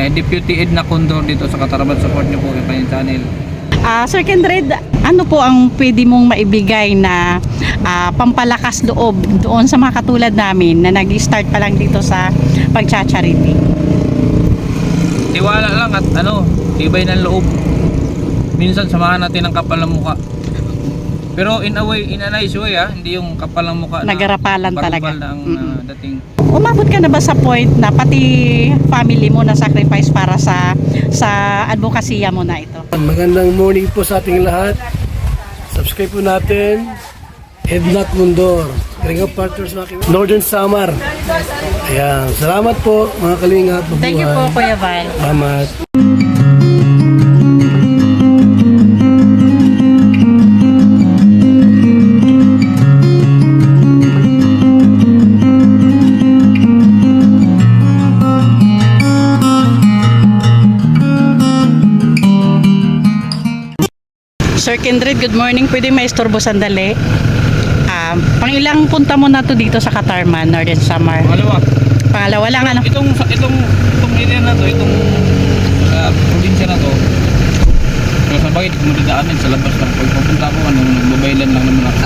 Deputy Edna Condor dito sa Cataraman. Support niyo po yung kanyang channel. Sir Kindred, ano po ang pwede mong maibigay na pampalakas loob doon sa mga katulad namin na nag-start pa lang dito sa pagcha-charity? Tiwala lang at tibay ng loob. Minsan samahan natin ang kapal ng mukha. Pero in a nice way, hindi yung kapal ng mukha na Nagarapalan talaga. na ang dating. Umabot ka na ba sa point na pati family mo na sacrifice para sa advokasya mo na ito? Magandang morning po sa ating lahat. Subscribe po natin Edna Condor, Kalinga Partners Northern Samar. Ayan, salamat po mga kalingap. Thank you po, Kuya Val. Salamat. Sir Kindred, good morning. Pwede may istorbo sandali? Pangilang punta mo na to dito sa Katarman, Northern Samar? Pangalawa lang, ano? Itong area na to, itong probinsya na to. Pero sa bakit kung madadaanin sa labas lang. Pag papunta ko, nagbabaylan lang naman ako.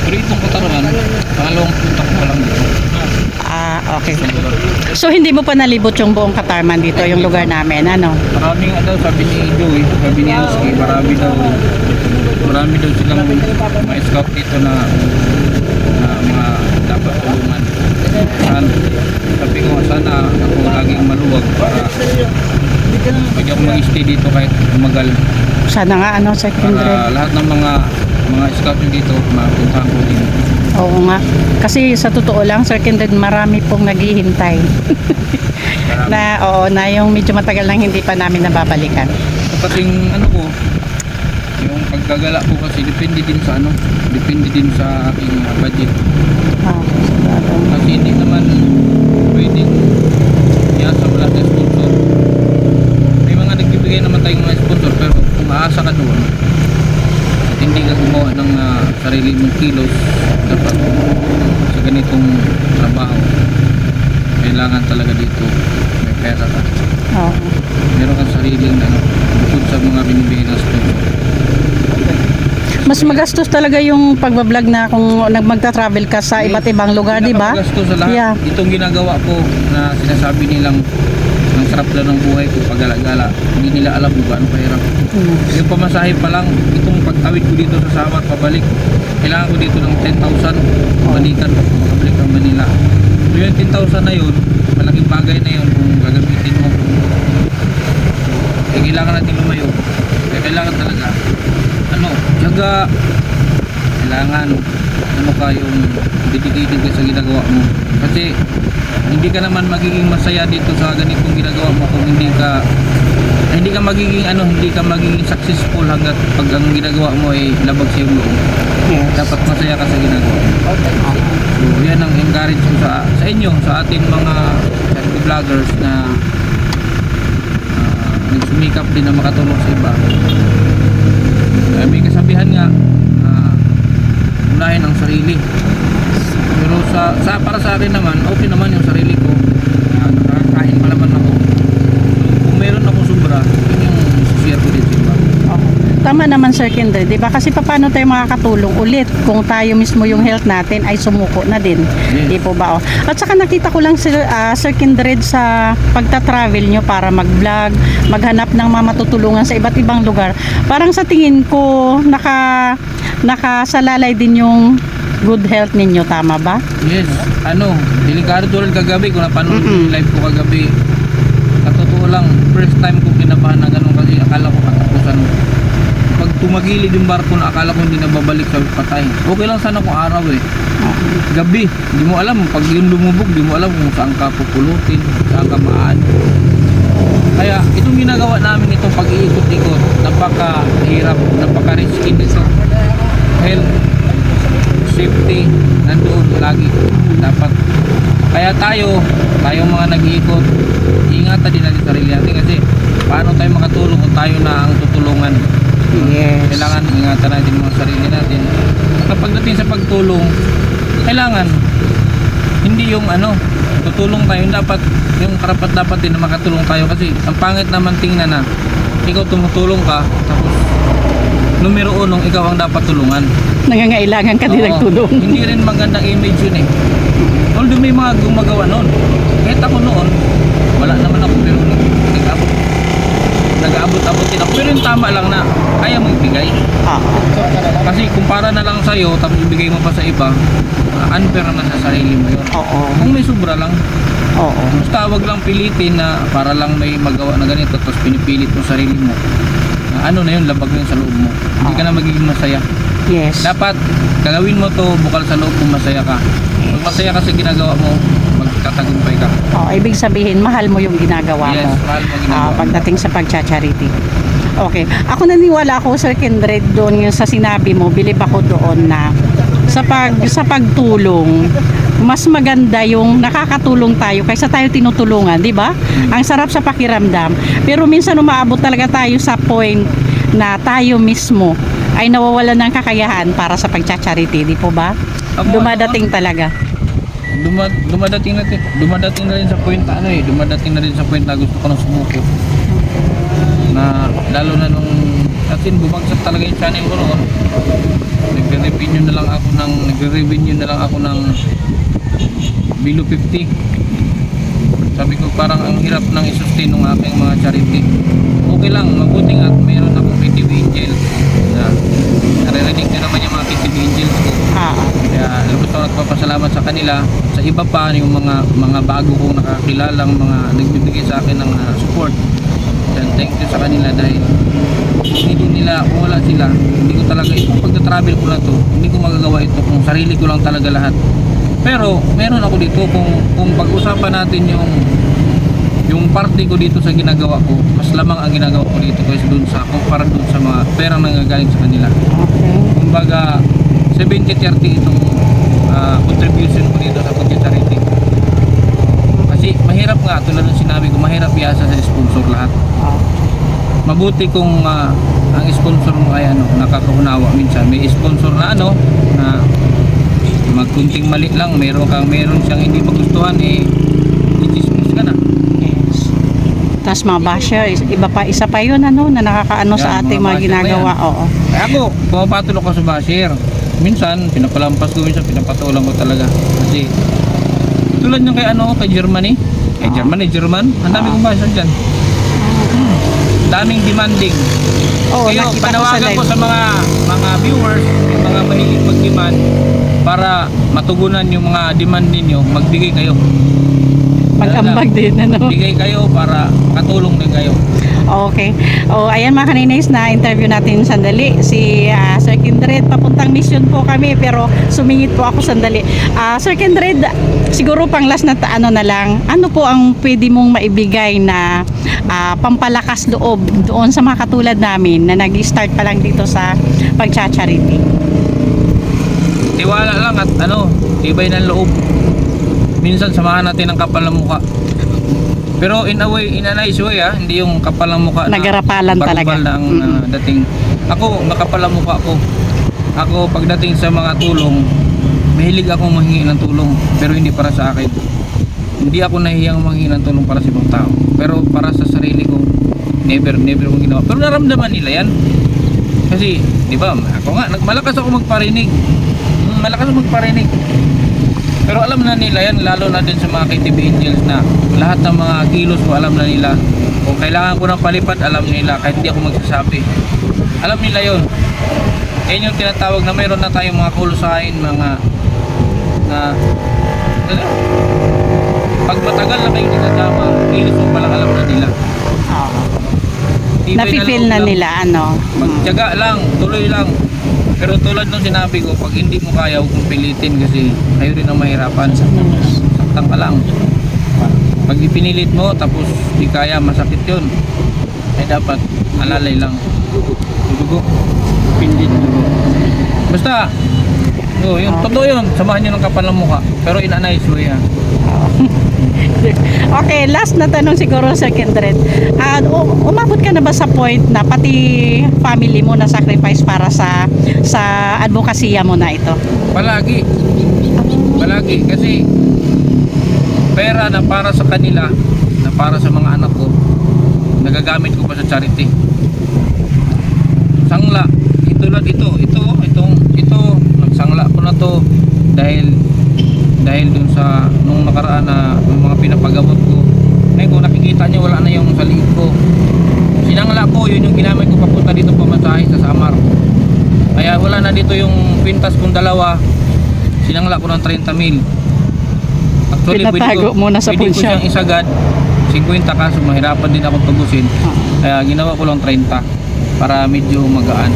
Pero itong Cataraman, pangalawang punta ko pa lang dito. Okay. So hindi mo pa nalibot yung buong Katarman dito, yung lugar namin, ano? Maraming sabi ni Joey, sabi ni Husky, marami daw silang mga scout dito na mga dapat tulungan. Sabi ko sana ako laging maluwag para pwede ako mag-stay dito kahit umagal. Sana nga, ano, Sir Kindred? Para lahat ng mga scout dito mapuntahan ko din. Oo nga. Kasi sa totoo lang, Sir Kindred, marami pong naghihintay. na yung medyo matagal lang hindi pa namin nababalikan. Kapag yung pagkagala ko kasi depende din sa aking budget. Kasi hindi naman pwedeng iasa mo lahat ng sponsor. May mga nagbibigay naman tayong mga sponsor, pero kung aasa ka doon at hindi ka gumawa ng sarili mong kilos dapat sa ganitong trabaho, kailangan talaga dito may pera ka. Meron kang sariling bukod sa mga binibigay ng sponsor. Mas magastos talaga yung pagbablog na kung magta-travel ka sa iba't ibang lugar, di ba? Magastos sa lahat. Yeah. Itong ginagawa ko na sinasabi nilang ang sarap lang ng buhay ko pag-gala-gala, hindi nila alam kung gaano kahirap. Yung pamasahe pa lang, itong pagtawid ko dito sa Samar pabalik, kailangan ko dito ng 10,000 balikan makabalik ng Manila. So yung 10,000 na yun, malaking bagay na yun kung gagamitin mo. Kailangan natin lumayo. Kailangan talaga tiyaga, kailangan yung dedicated ka sa ginagawa mo, kasi hindi ka naman magiging masaya dito sa ganitong ginagawa mo kung hindi ka magiging successful hanggat pag ang ginagawa mo ay labag sa iyong loob. Dapat masaya ka sa ginagawa. So yan ang encourage ko sa inyo, sa ating mga vloggers na nagsumikap din na makatulong sa iba. May kasabihan nga, unahin ang sarili. Pero para sa akin naman, okay naman yung sarili ko. Nakakain pa naman ako. Kung meron akong sobra, yun yung share ko din sa iba. Tama naman, Sir Kindred, di ba? Kasi paano tayo makakatulong ulit kung tayo mismo yung health natin ay sumuko na din. Yes. Di po ba? At saka nakita ko lang, Sir Kindred, sa pagta-travel nyo para mag-vlog, maghanap ng mga matutulungan sa iba't ibang lugar. Parang sa tingin ko, nakasalalay din yung good health ninyo, tama ba? Yes, delikado tulad kagabi, kung napanood yung live ko kagabi, katotoo lang, first time ko kinabahan na ganun kasi akala ko katapusan. Pag tumagilid yung barko na akala ko hindi na babalik sa patay. Okay lang sana kung araw gabi, hindi mo alam, pag yung lumubog, hindi mo alam kung saan ka pupulutin, saan ka maano. Kaya itong ginagawa namin, itong pag-iikot-ikot, napaka-hirap, napaka-risky nito. Health, safety, nandoon lagi dapat. Kaya tayong mga nag-iikot, ingatan din natin sarili natin, kasi paano tayo makatulong kung tayo na ang tutulungan. Yes. Kailangan ingatan natin mga sarili natin. Kapag dating sa pagtulong, kailangan hindi yung tutulong tayo, dapat yung karapat dapat din na makatulong tayo, kasi ang pangit naman tingnan na ikaw tumutulong ka tapos numero unong ikaw ang dapat tulungan. Nangangailangan ka din Oo. nagtulong. Hindi rin magandang image yun eh. Although may mga gumagawa noon, kahit ako noon wala naman ako, pero nag-abot-abot din ako, pero yung tama lang na kaya mo ibigay. Oo. Kasi kumpara na lang sa'yo tapos ibigay mo pa sa iba, unfair naman sa sarili mo yun. Oo. Kung may sobra lang, Oo. basta wag lang pilitin na para lang may magawa na ganito tapos pinipilit mo sarili mo. Ano na yun, labag na yun sa loob mo. Hindi ka na magiging masaya. Yes. Dapat gagawin mo to bukal sa loob kung masaya ka. Pag masaya ka sa ginagawa mo, magtatagumpay ka. Oh, ibig sabihin, mahal mo yung ginagawa Yes, mo. mahal mo ginagawa mo. Pagdating sa pagcha-charity. Okay. Ako naniwala ako, Sir Kindred, doon yung sa sinabi mo, bilib ako doon na sa pagtulong, mas maganda yung nakakatulong tayo kaysa tayo tinutulungan, di ba? Ang sarap sa pakiramdam. Pero minsan umaabot talaga tayo sa point na tayo mismo ay nawawalan ng kakayahan para sa pagcha-charity, di po ba? Dumadating talaga. Dumadating na rin sa point dumadating na rin sa point na gusto ko nang sumuko. Na lalo na nung kasi bumagsak talaga yung channel ko noon. Nagre-revenue na lang ako ng below 50. Sabi ko parang ang hirap nang i-sustain ng aking mga charity. Okay lang, mabuting at mayroon akong KTV Angels na naririnig na naman yung mga KTV Angels ko. Kaya lubos ako nagpapasalamat sa kanila. Sa iba pa yung mga bago kong nakakilalang mga nagbibigay sa akin ng support. And thank you sa kanila dahil hindi nila, kung wala sila, hindi ko talaga itong pagta-travel ko na to, hindi ko magagawa ito kung sarili ko lang talaga lahat. Pero meron ako dito kung pag-usapan natin yung parte ko dito sa ginagawa ko, mas lamang ang ginagawa ko dito kaysa dun sa kumpara dun sa mga perang nanggagaling sa kanila. Okay. Kumbaga 70-30 itong contribution ko dito sa pag-charity. Kasi mahirap nga, tulad ng sinabi ko, mahirap iasa sa sponsor lahat. Mabuti kung ang sponsor mo ay nakakaunawa minsan. May sponsor na na magkunting mali lang, meron siyang hindi magustuhan, i-dismiss ka na. Yes. Tapos mga basher, isa pa yun na nakakaano sa Yan, ating mga mga basher ginagawa. pa yan. Oo. Kaya ako, pumapatulog ako sa basher. Minsan, pinapalampas ko, minsan pinapatulang ko talaga. Kasi, tulad nyo kay Germany. German. Ang dami kong basher dyan. Daming demanding. Oo, Kaya nakita ko sa panawagan live. ko sa mga viewers, yung mga mahilig mag-demand, para matugunan yung mga demand ninyo, magbigay kayo. Mag-ambag din, Bigay kayo para makatulong din kayo. Okay. Ayan mga kaninays, na interview natin sandali si Sir Kindred. Papuntang mission po kami pero sumingit po ako sandali. Sir Kindred, siguro pang last na na lang, ano po ang pwede mong maibigay na pampalakas loob doon sa mga katulad namin na nag-start pa lang dito sa pagcha-charity? Tiwala lang at tibay ng loob. Minsan samahan natin ang kapal ng mukha. Pero in a nice way, hindi yung kapal ng mukha na Nagarapalan talaga. na ang dating. Ako, makapal ang mukha ko. Ako, pagdating sa mga tulong, mahilig akong manghingi ng tulong, pero hindi para sa akin. Hindi ako nahihiyang manghingi ng tulong para sa ibang tao. Pero para sa sarili ko, never kong ginawa. Pero naramdaman nila yan. Kasi, di ba, ako nga, malakas ako magparinig. Pero alam na nila yan, lalo na din sa mga KTV Angels na lahat ng mga kilos ko alam na nila. Kung kailangan ko ng palipad, alam nila kahit hindi ako magsasabi. Alam nila yon. Yan yung tinatawag na mayroon na tayong mga kulusahin, pag matagal na kayo nakasama, kilos mo palang alam na nila. Tibay Nafe-feel na loob lang. nila, Magtiyaga lang, tuloy lang. Pero tulad nung sinabi ko, pag hindi mo kaya, huwag mong pilitin kasi kayo rin ang mahirapan. Saktan ka lang. Pag ipinilit mo, tapos di kaya, masakit yun. Ay dapat, alalay lang. Dugo. Pindit. Basta, yun, totoo yun. Samahan nyo ng kapal ng mukha. Pero in a nice way, Okay, last na tanong siguro sa Kindred. Umabot ka na ba sa point na pati family mo na sacrifice para sa advokasya mo na ito? Palagi kasi pera na para sa kanila, na para sa mga anak ko, nagagamit ko pa sa charity. Sangla, itulad ito, nagsangla ko na to dahil dun sa nung nakaraan na yung mga pinapagamot ko. Ngayon kung nakikita nyo, wala na yung sa liig ko. Sinangla ko, yun yung ginamit ko papunta dito pamasahe sa Samar. Kaya wala na dito yung pintas kong dalawa. Sinangla ko ng 30,000. Actually, Pinatago mo na sa pwede ko pulsa. siyang isagad 50 kaso mahirapan din akong tubusin. Kaya ginawa ko lang 30 para medyo magaan.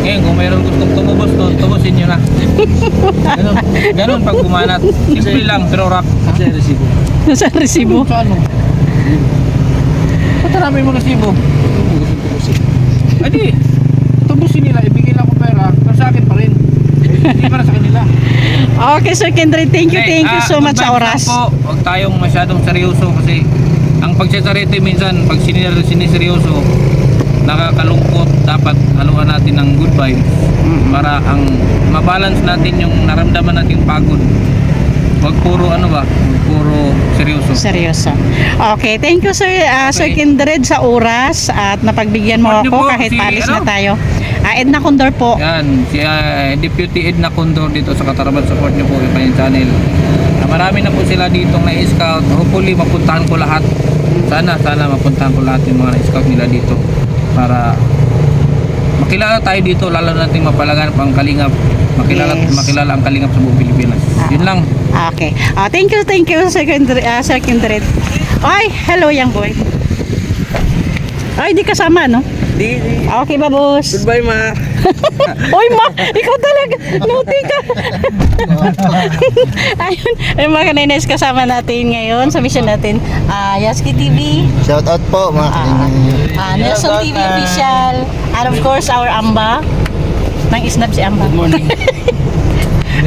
Ngayon kung mayroon gustong tumubos doon, tubusin nyo na. Ganun pag kumanat. Simple lang pero rock. Kasi resibo. Nasa resibo. Sa ano? Patarami mo resibo. Adi, tubusin nila, ibigay lang ko pera, pero sa akin pa rin. Hindi para sa kanila. Okay, Sir Kindred, thank you so much sa good vibes oras. lang po. Huwag tayong masyadong seryoso kasi ang pagsasarete minsan, pag siniseryoso, nakakalungkot. Dapat haluan natin ng good vibes para ang mabalance natin yung naramdaman nating pagod. Huwag puro huwag puro seryoso. Seryoso. Okay, thank you Sir Sir Kindred sa oras at napagbigyan mo Support niyo ako po kahit si, alis na ano? tayo. Edna Condor po. Yan, si Deputy Edna Condor dito sa Kataraban. Support niyo po yung kanyang channel. Marami na po sila dito na scout. Hopefully mapuntahan ko lahat. Sana mapuntahan ko lahat yung mga scout nila dito para makilala tayo dito, lalo nating mapalaganap ang Kalingap. Makilala ang Kalingap sa buong Pilipinas. Yun lang. Okay. Thank you Sir Kindred. Sir Kindred. Ay, hello young boy. Ay, di kasama no? Di. Okay, babos. Goodbye, ma. Oy, ma, ikaw talaga. Nauti ka. Ayun, ay mga kaninis kasama natin ngayon sa mission natin. Yaski TV, Shout out po mga Nelson TV official, and of course our Amba. Nang isnab si Amba. Good morning.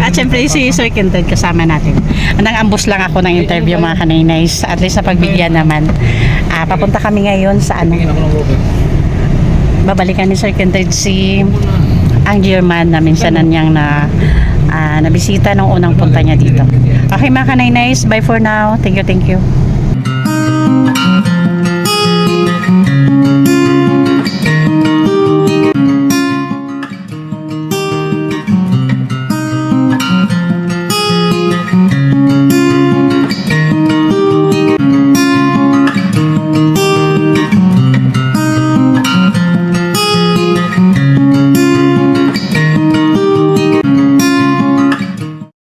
At syempre si Sir Kindred kasama natin. Nang-ambos lang ako ng interview mga kaninis. At least sa pagbigyan naman. Papunta kami ngayon sa ano. Tingin ako ng bubog. Babalikan ni Sir Kindred si ang German na minsan na niyang nabisita nung unang punta niya dito. Okay mga kanaynais, bye for now. Thank you.